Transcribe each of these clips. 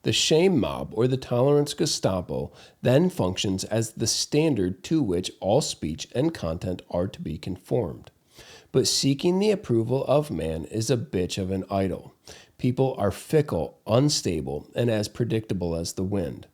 The shame mob, or the tolerance Gestapo, then functions as the standard to which all speech and content are to be conformed. But seeking the approval of man is a bitch of an idol. People are fickle, unstable, and as predictable as the wind.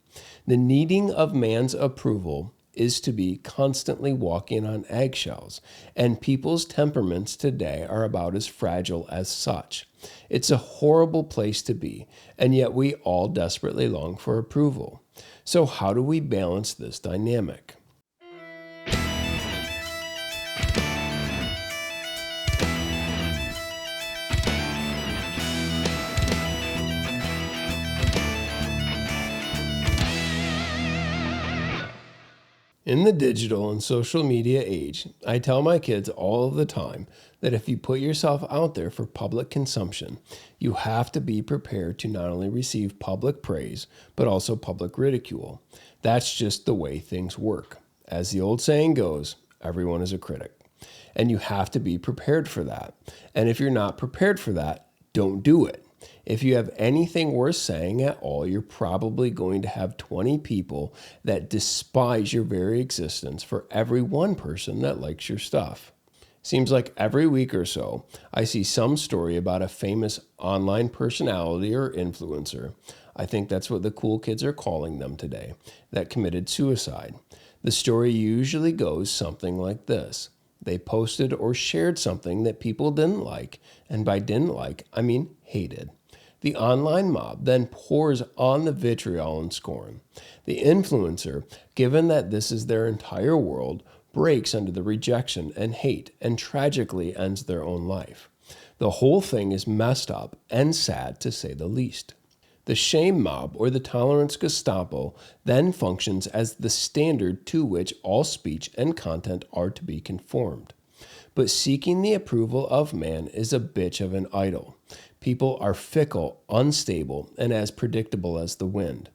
The needing of man's approval is to be constantly walking on eggshells, and people's temperaments today are about as fragile as such. It's a horrible place to be, and yet we all desperately long for approval. So how do we balance this dynamic? In the digital and social media age, I tell my kids all of the time that if you put yourself out there for public consumption, you have to be prepared to not only receive public praise, but also public ridicule. That's just the way things work. As the old saying goes, everyone is a critic. And you have to be prepared for that. And if you're not prepared for that, don't do it. If you have anything worth saying at all, you're probably going to have 20 people that despise your very existence for every one person that likes your stuff. Seems like every week or so, I see some story about a famous online personality or influencer. I think that's what the cool kids are calling them today, that committed suicide. The story usually goes something like this. They posted or shared something that people didn't like, and by didn't like, I mean hated. The online mob then pours on the vitriol and scorn. The influencer, given that this is their entire world, breaks under the rejection and hate and tragically ends their own life. The whole thing is messed up and sad to say the least. The shame mob, or the tolerance Gestapo, then functions as the standard to which all speech and content are to be conformed. But seeking the approval of man is a bitch of an idol. People are fickle, unstable, and as predictable as the wind.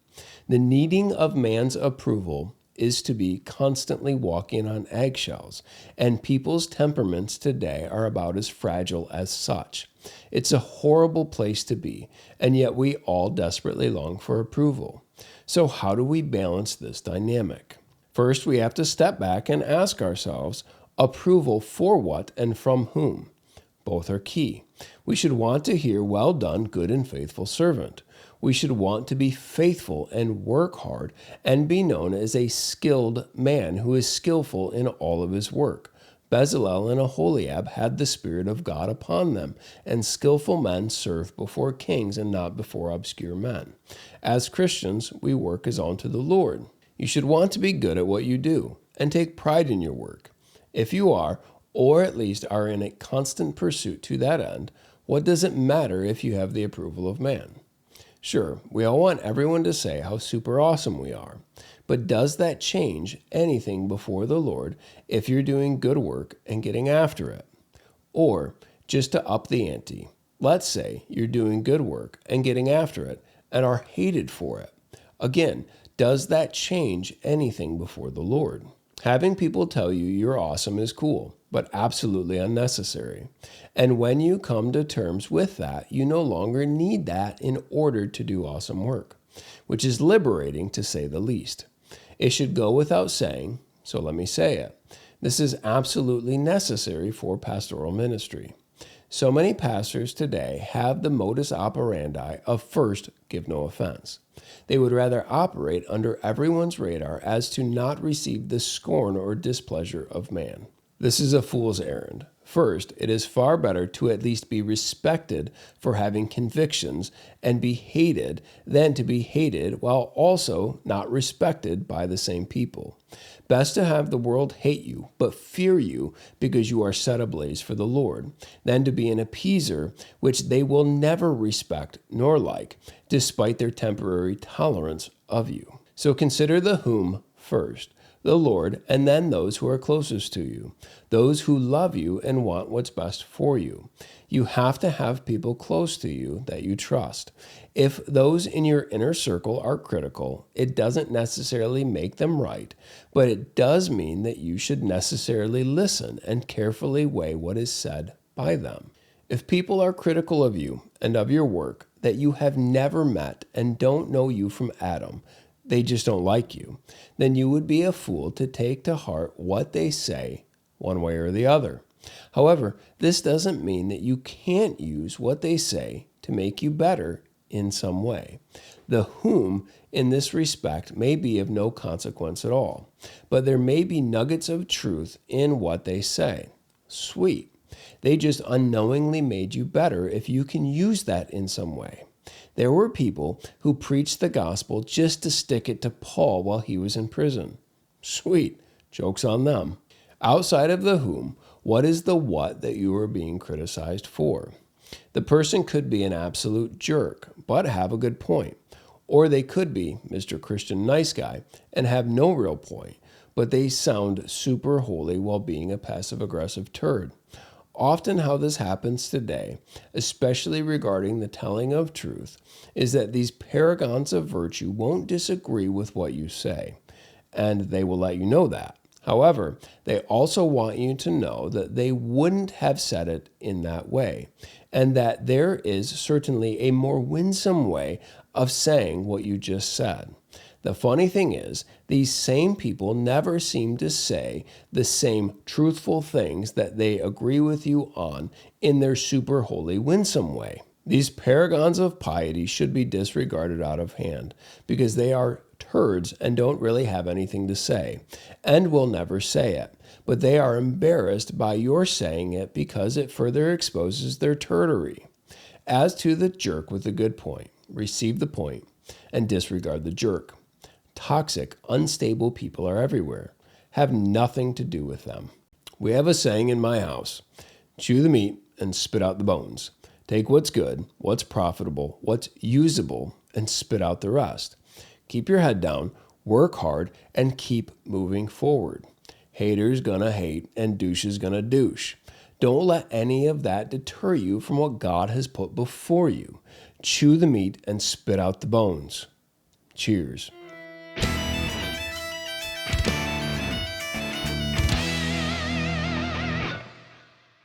The needing of man's approval is to be constantly walking on eggshells, and people's temperaments today are about as fragile as such. It's a horrible place to be, and yet we all desperately long for approval. So how do we balance this dynamic? First, we have to step back and ask ourselves, approval for what and from whom? Both are key. We should want to hear, "Well done, good and faithful servant." We should want to be faithful and work hard and be known as a skilled man who is skillful in all of his work. Bezalel and Aholiab had the Spirit of God upon them, and skillful men serve before kings and not before obscure men. As Christians, we work as unto the Lord. You should want to be good at what you do and take pride in your work. If you are, or at least are in a constant pursuit to that end, what does it matter if you have the approval of man? Sure, we all want everyone to say how super awesome we are, but does that change anything before the Lord if you're doing good work and getting after it? Or, just to up the ante, let's say you're doing good work and getting after it and are hated for it. Again, does that change anything before the Lord? Having people tell you you're awesome is cool, but absolutely unnecessary. And when you come to terms with that, you no longer need that in order to do awesome work, which is liberating to say the least. It should go without saying, so let me say it. This is absolutely necessary for pastoral ministry. So many pastors today have the modus operandi of first, give no offense. They would rather operate under everyone's radar as to not receive the scorn or displeasure of man. This is a fool's errand. First, it is far better to at least be respected for having convictions and be hated than to be hated while also not respected by the same people. Best to have the world hate you, but fear you because you are set ablaze for the Lord, than to be an appeaser which they will never respect nor like, despite their temporary tolerance of you. So consider the whom first. The Lord, and then those who are closest to you, those who love you and want what's best for you. You have to have people close to you that you trust. If those in your inner circle are critical, it doesn't necessarily make them right, but it does mean that you should necessarily listen and carefully weigh what is said by them. If people are critical of you and of your work, that you have never met and don't know you from Adam, they just don't like you, then you would be a fool to take to heart what they say one way or the other. However, this doesn't mean that you can't use what they say to make you better in some way. The whom in this respect may be of no consequence at all, but there may be nuggets of truth in what they say. Sweet. They just unknowingly made you better if you can use that in some way. There were people who preached the gospel just to stick it to Paul while he was in prison. Sweet. Joke's on them. Outside of the whom, what is the what that you are being criticized for? The person could be an absolute jerk, but have a good point. Or they could be Mr. Christian Nice Guy and have no real point, but they sound super holy while being a passive-aggressive turd. Often how this happens today, especially regarding the telling of truth, is that these paragons of virtue won't disagree with what you say, and they will let you know that. However, they also want you to know that they wouldn't have said it in that way, and that there is certainly a more winsome way of saying what you just said. The funny thing is, these same people never seem to say the same truthful things that they agree with you on in their super holy winsome way. These paragons of piety should be disregarded out of hand because they are turds and don't really have anything to say and will never say it. But they are embarrassed by your saying it because it further exposes their turdery. As to the jerk with the good point, receive the point and disregard the jerk. Toxic, unstable people are everywhere. Have nothing to do with them. We have a saying in my house: chew the meat and spit out the bones. Take what's good, what's profitable, what's usable, and spit out the rest. Keep your head down, work hard, and keep moving forward. Haters gonna hate and douches gonna douche. Don't let any of that deter you from what God has put before you. Chew the meat and spit out the bones. Cheers.